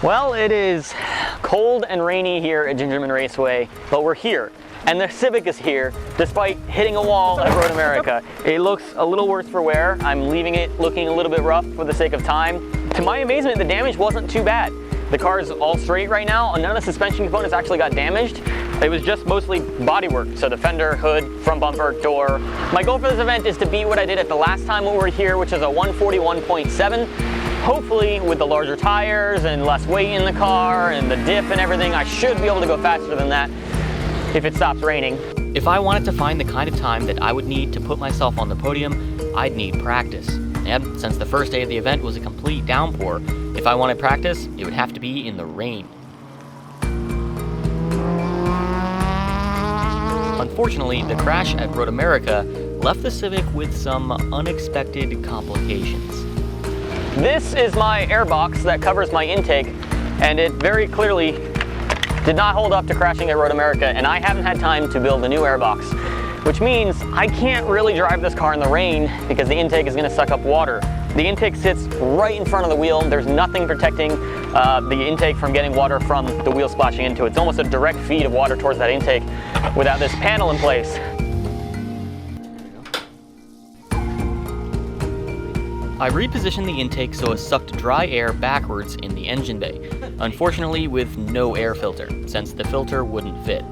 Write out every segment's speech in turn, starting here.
Well, it is cold and rainy here at Gingerman Raceway, but we're here. And the Civic is here, despite hitting a wall at Road America. It looks a little worse for wear. I'm leaving it looking a little bit rough for the sake of time. To my amazement, the damage wasn't too bad. The car is all straight right now, and none of the suspension components actually got damaged. It was just mostly bodywork, so the fender, hood, front bumper, door. My goal for this event is to beat what I did at the last time when we were here, which is a 141.7. Hopefully, with the larger tires and less weight in the car and the diff and everything, I should be able to go faster than that if it stops raining. If I wanted to find the kind of time that I would need to put myself on the podium, I'd need practice. And since the first day of the event was a complete downpour, if I wanted practice, it would have to be in the rain. Unfortunately, the crash at Road America left the Civic with some unexpected complications. This is my air box that covers my intake, and it very clearly did not hold up to crashing at Road America, and I haven't had time to build a new air box, which means I can't really drive this car in the rain because the intake is going to suck up water. The intake sits right in front of the wheel. There's nothing protecting the intake from getting water from the wheel splashing into it. It's almost a direct feed of water towards that intake without this panel in place. I repositioned the intake so it sucked dry air backwards in the engine bay, unfortunately with no air filter, since the filter wouldn't fit.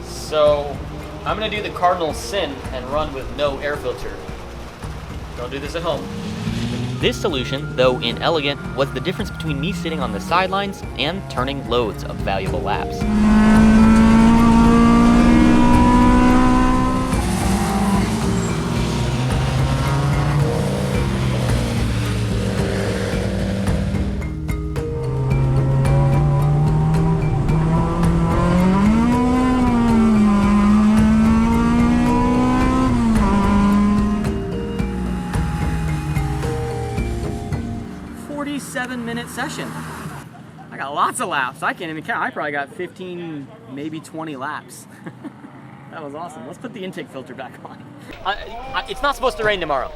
So I'm going to do the cardinal sin and run with no air filter. Don't do this at home. This solution, though inelegant, was the difference between me sitting on the sidelines and turning loads of valuable laps. 47-minute session. I got lots of laps. I can't even count. I probably got 15, maybe 20 laps. That was awesome. Let's put the intake filter back on. It's not supposed to rain tomorrow.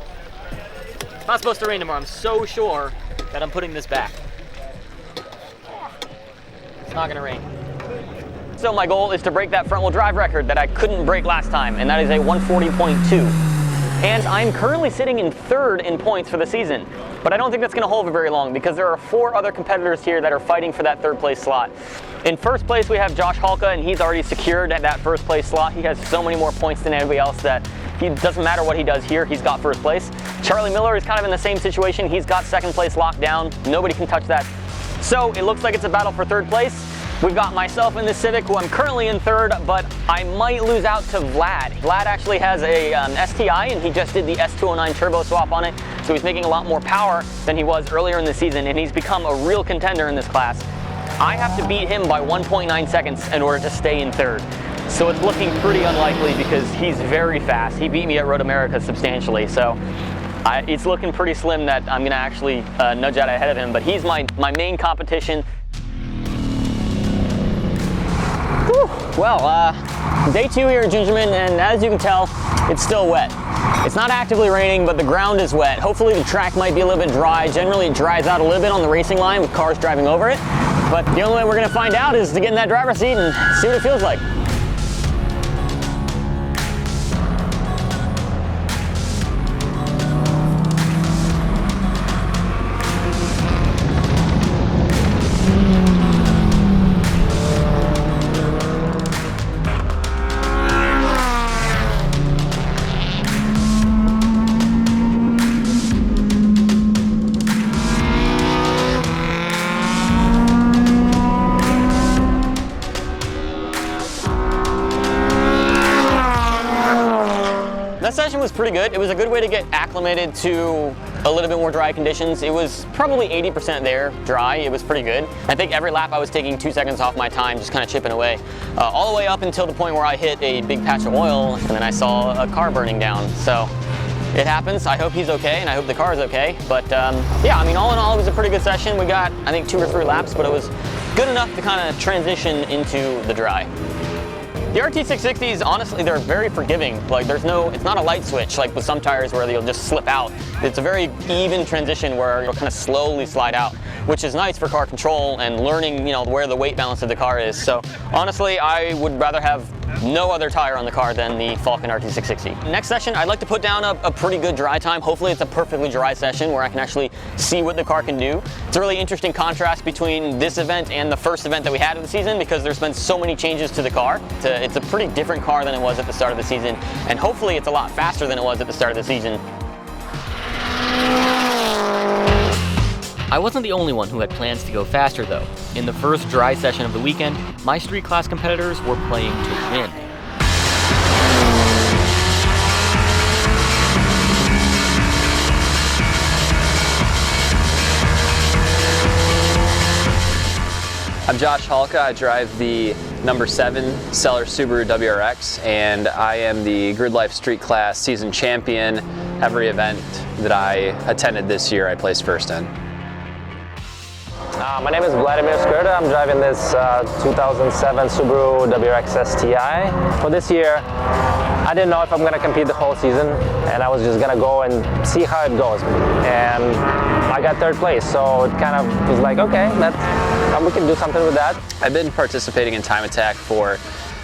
It's not supposed to rain tomorrow. I'm so sure that I'm putting this back. It's not gonna rain. So my goal is to break that front wheel drive record that I couldn't break last time, and that is a 140.2. And I'm currently sitting in third in points for the season. But I don't think that's going to hold for very long because there are 4 other competitors here that are fighting for that third place slot. In first place we have Josh Halka, and he's already secured that first place slot. He has so many more points than anybody else that it doesn't matter what he does here, he's got first place. Charlie Miller is kind of in the same situation. He's got second place locked down. Nobody can touch that. So it looks like it's a battle for third place. We've got myself in the Civic, who I'm currently in third, but I might lose out to Vlad. Vlad actually has a STI, and he just did the S209 turbo swap on it, so he's making a lot more power than he was earlier in the season, and he's become a real contender in this class. I have to beat him by 1.9 seconds in order to stay in third. So it's looking pretty unlikely because he's very fast. He beat me at Road America substantially, so it's looking pretty slim that I'm gonna actually nudge out ahead of him, but he's my main competition. Well, day 2 here at Gingerman, and as you can tell, it's still wet. It's not actively raining, but the ground is wet. Hopefully the track might be a little bit dry. Generally it dries out a little bit on the racing line with cars driving over it. But the only way we're gonna find out is to get in that driver's seat and see what it feels like. That session was pretty good. It was a good way to get acclimated to a little bit more dry conditions. It was probably 80% there, dry. It was pretty good. I think every lap I was taking 2 seconds off my time, just kind of chipping away. All the way up until the point where I hit a big patch of oil, and then I saw a car burning down. So it happens. I hope he's okay, and I hope the car is okay. But yeah, I mean, all in all, it was a pretty good session. We got, I think, 2 or 3 laps, but it was good enough to kind of transition into the dry. The RT660s, honestly, they're very forgiving. Like it's not a light switch like with some tires where they'll just slip out. It's a very even transition where you'll kind of slowly slide out, which is nice for car control and learning, where the weight balance of the car is. So honestly, I would rather have no other tire on the car than the Falcon RT660. Next session, I'd like to put down a pretty good dry time. Hopefully it's a perfectly dry session where I can actually see what the car can do. It's a really interesting contrast between this event and the first event that we had of the season because there's been so many changes to the car. It's a pretty different car than it was at the start of the season, and hopefully it's a lot faster than it was at the start of the season. I wasn't the only one who had plans to go faster though. In the first dry session of the weekend, my street class competitors were playing to win. I'm Josh Halka. I drive the number 7 Cellar Subaru WRX, and I am the Grid Life Street Class season champion. Every event that I attended this year, I placed first in. My name is Vladimir Skurda. I'm driving this 2007 Subaru WRX STI. For this year, I didn't know if I'm going to compete the whole season, and I was just going to go and see how it goes. And I got 3rd place, so it kind of was like, okay, we can do something with that. I've been participating in Time Attack for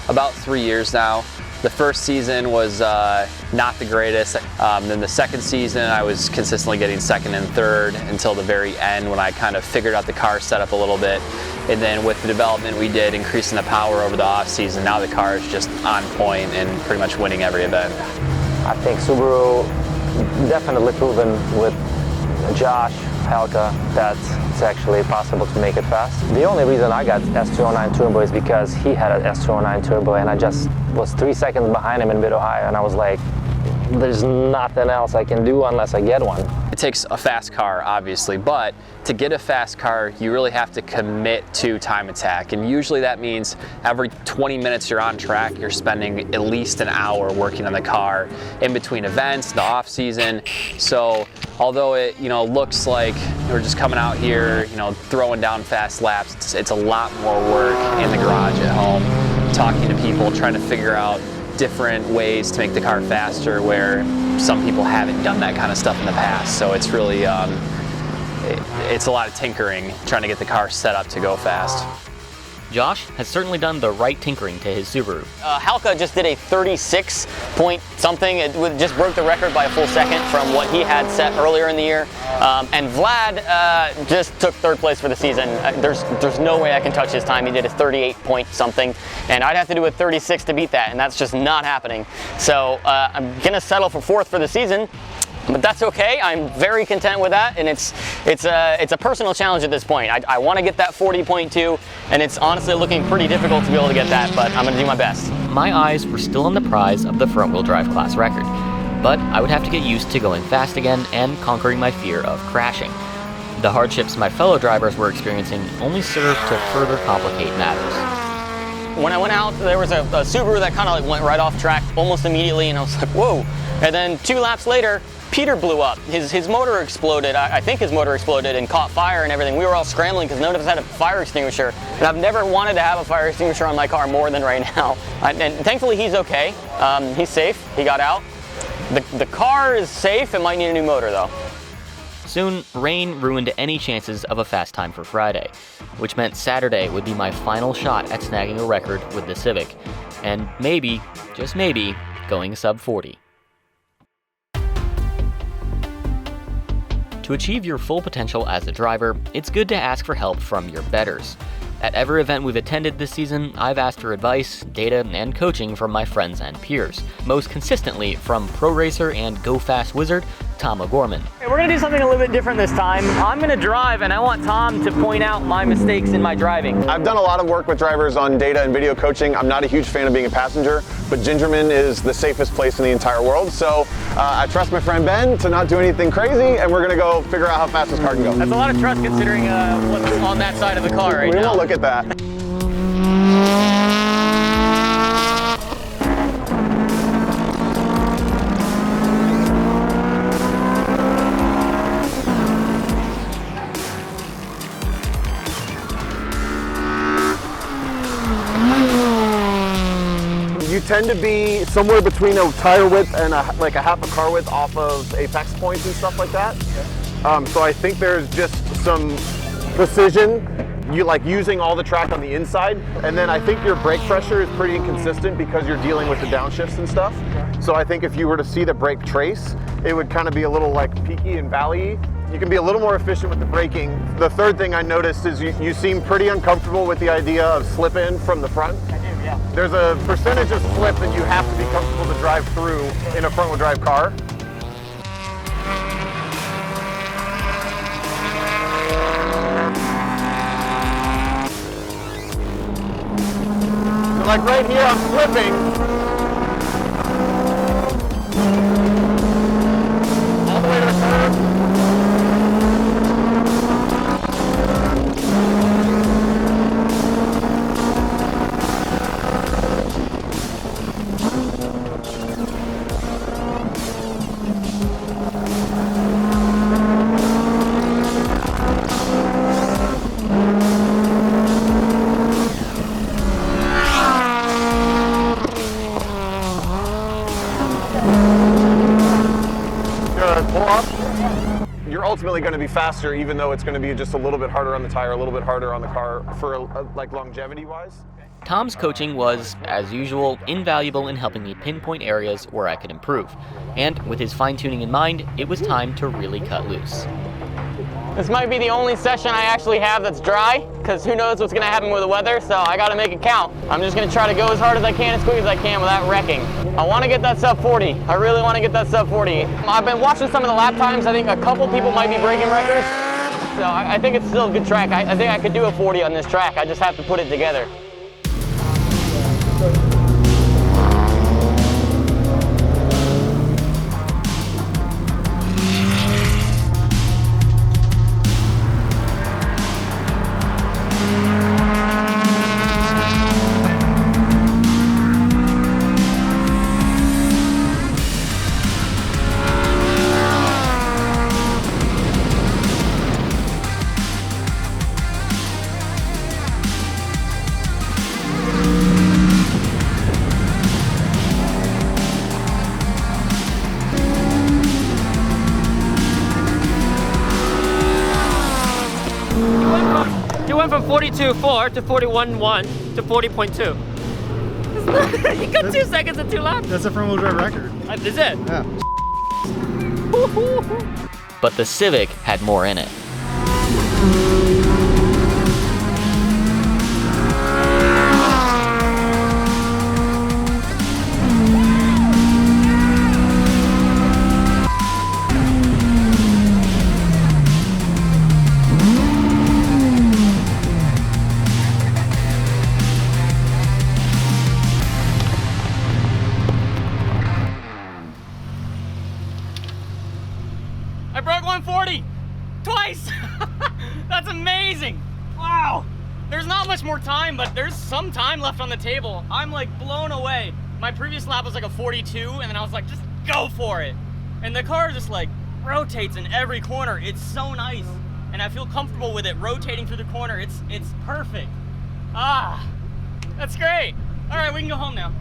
about 3 years now. The first season was not the greatest. Then the second season, I was consistently getting 2nd and 3rd until the very end when I kind of figured out the car setup a little bit. And then with the development we did, increasing the power over the off season, now the car is just on point and pretty much winning every event. I think Subaru definitely proven with Josh Halka that it's actually possible to make it fast. The only reason I got S209 Turbo is because he had an S209 Turbo and I just was 3 seconds behind him in VidoeMicro, and I was like, there's nothing else I can do unless I get one. It takes a fast car, obviously, but to get a fast car, you really have to commit to Time Attack. And usually that means every 20 minutes you're on track, you're spending at least an hour working on the car in between events, the off season. So although it looks like we're just coming out here, throwing down fast laps, it's a lot more work in the garage at home, talking to people, trying to figure out different ways to make the car faster where some people haven't done that kind of stuff in the past. So it's really, it's a lot of tinkering trying to get the car set up to go fast. Josh has certainly done the right tinkering to his Subaru. Halka just did a 36 point something. It just broke the record by a full second from what he had set earlier in the year. And Vlad just took 3rd place for the season. There's no way I can touch his time. He did a 38 point something, and I'd have to do a 36 to beat that, and that's just not happening. So I'm gonna settle for 4th for the season. But that's okay. I'm very content with that, and it's a personal challenge at this point. I want to get that 40.2, and it's honestly looking pretty difficult to be able to get that, but I'm going to do my best. My eyes were still on the prize of the front-wheel drive class record, but I would have to get used to going fast again and conquering my fear of crashing. The hardships my fellow drivers were experiencing only served to further complicate matters. When I went out, there was a Subaru that kind of went right off track almost immediately, and I was like, whoa. And then 2 laps later, Peter blew up. His motor exploded. I think his motor exploded and caught fire and everything. We were all scrambling because none of us had a fire extinguisher. And I've never wanted to have a fire extinguisher on my car more than right now. And thankfully he's okay. He's safe. He got out. The car is safe. It might need a new motor though. Soon, rain ruined any chances of a fast time for Friday, which meant Saturday would be my final shot at snagging a record with the Civic. And maybe, just maybe, going sub 40. To achieve your full potential as a driver, it's good to ask for help from your betters. At every event we've attended this season, I've asked for advice, data, and coaching from my friends and peers, most consistently from pro racer and go fast wizard Tom O'Gorman. Hey, we're gonna do something a little bit different this time. I'm gonna drive, and I want Tom to point out my mistakes in my driving. I've done a lot of work with drivers on data and video coaching. I'm not a huge fan of being a passenger, but Gingerman is the safest place in the entire world. So I trust my friend Ben to not do anything crazy, and we're gonna go figure out how fast this car can go. That's a lot of trust considering what's on that side of the car right now. Look at that. tend to be somewhere between a tire width and like a half a car width off of apex points and stuff like that. So I think there's just some precision, you like using all the track on the inside, and then I think your brake pressure is pretty inconsistent because you're dealing with the downshifts and stuff. So I think if you were to see the brake trace, it would kind of be a little like peaky and valley. You can be a little more efficient with the braking. The third thing I noticed is you seem pretty uncomfortable with the idea of slip in from the front. I do, yeah. There's a percentage of slip that you have to be comfortable to drive through in a front wheel drive car. So like right here, I'm slipping. All the way to the curb. You're ultimately going to be faster, even though it's going to be just a little bit harder on the tire, a little bit harder on the car for like longevity-wise. Tom's coaching was, as usual, invaluable in helping me pinpoint areas where I could improve. And with his fine-tuning in mind, it was time to really cut loose. This might be the only session I actually have that's dry, because who knows what's going to happen with the weather, so I got to make it count. I'm just going to try to go as hard as I can and squeeze as I can without wrecking. I want to get that sub 40. I really want to get that sub 40. I've been watching some of the lap times. I think a couple people might be breaking records, so I think it's still a good track. I think I could do a 40 on this track. I just have to put it together. You went from 42.4 to 41.1 to 40.2. You got 2 seconds and 2 laps. That's a front wheel drive record. That's it. Yeah. But the Civic had more in it. I broke 140 twice. That's amazing. Wow. There's not much more time, but there's some time left on the table. I'm like blown away. My previous lap was like a 42, and then I was like, just go for it. And the car just like rotates in every corner. It's so nice, and I feel comfortable with it rotating through the corner. It's perfect. Ah, that's great. All right, we can go home now.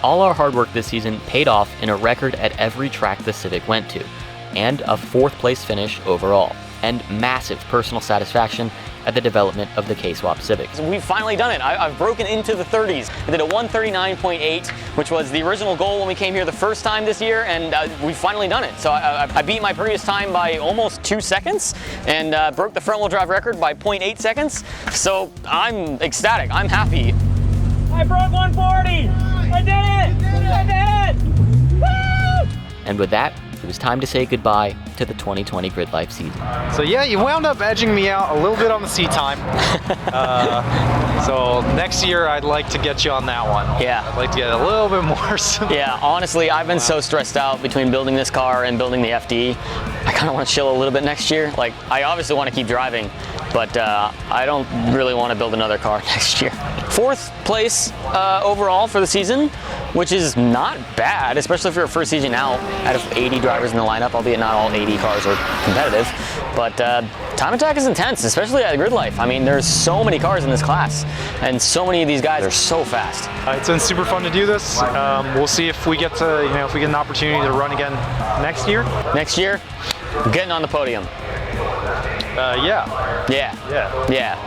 All our hard work this season paid off in a record at every track the Civic went to, and a 4th place finish overall, and massive personal satisfaction at the development of the K-Swap Civic. We've finally done it. I've broken into the 30s. I did a 139.8, which was the original goal when we came here the first time this year, and we've finally done it. So I beat my previous time by almost 2 seconds, and broke the front wheel drive record by 0.8 seconds. So I'm ecstatic, I'm happy. I broke 140. I did it! I did it! Woo! And with that, it was time to say goodbye to the 2020 Grid Life season. So yeah, you wound up edging me out a little bit on the seat time. So next year I'd like to get you on that one. Yeah. I'd like to get a little bit more. Yeah, honestly, I've been so stressed out between building this car and building the FD. I kind of want to chill a little bit next year. Like, I obviously want to keep driving, but I don't really want to build another car next year. 4th place overall for the season. which is not bad, especially for your first season out out of 80 drivers in the lineup, albeit not all 80 cars are competitive. But time attack is intense, especially at Grid Life. I mean, there's so many cars in this class, and so many of these guys are so fast. It's been super fun to do this. We'll see if we get to, if we get an opportunity to run again next year. Next year, getting on the podium. Yeah. Yeah. Yeah. Yeah.